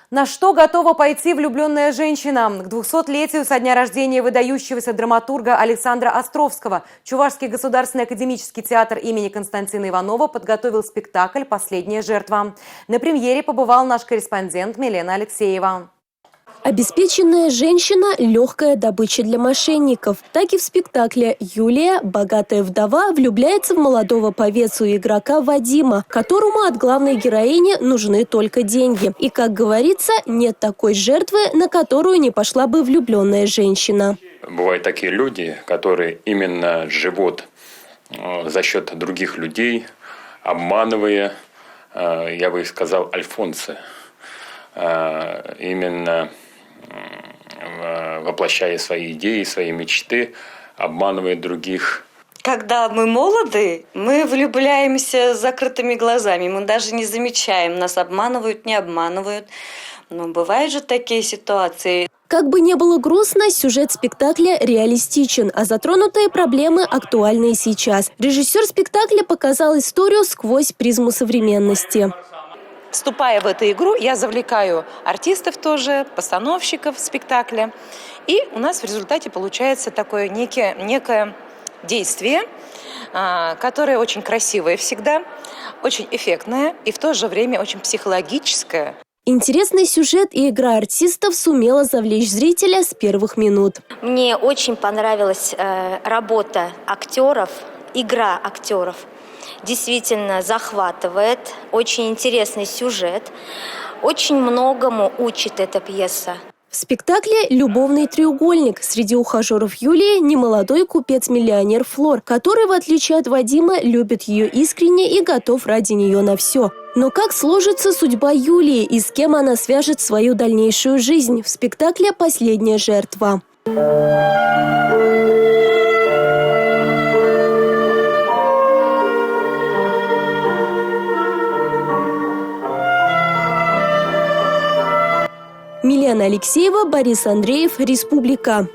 На что готова пойти влюбленная женщина? К 200-летию со дня рождения выдающегося драматурга Александра Островского Чувашский государственный академический театр имени Константина Иванова подготовил спектакль «Последняя жертва». На премьере побывал наш корреспондент Милена Алексеева. Обеспеченная женщина – легкая добыча для мошенников. Так и в спектакле Юлия, богатая вдова, влюбляется в молодого повесу и игрока Вадима, которому от главной героини нужны только деньги. И, как говорится, нет такой жертвы, на которую не пошла бы влюбленная женщина. Бывают такие люди, которые именно живут за счет других людей, обманывая, я бы сказал, альфонсы. Именно воплощая свои идеи, свои мечты, обманывая других. Когда мы молоды, мы влюбляемся с закрытыми глазами. Мы даже не замечаем, нас обманывают, не обманывают. Но бывают же такие ситуации. Как бы ни было грустно, сюжет спектакля реалистичен, а затронутые проблемы актуальны и сейчас. Режиссер спектакля показал историю сквозь призму современности. Вступая в эту игру, я завлекаю артистов тоже, постановщиков спектакля. И у нас в результате получается такое некое действие, которое очень красивое всегда, очень эффектное и в то же время очень психологическое. Интересный сюжет и игра артистов сумела завлечь зрителя с первых минут. Мне очень понравилась работа актеров, игра актеров. Действительно захватывает, очень интересный сюжет, очень многому учит эта пьеса. В спектакле «Любовный треугольник». Среди ухажеров Юлии немолодой купец-миллионер Флор, который, в отличие от Вадима, любит ее искренне и готов ради нее на все. Но как сложится судьба Юлии и с кем она свяжет свою дальнейшую жизнь? В спектакле «Последняя жертва». Милена Алексеева, Борис Андреев, Республика.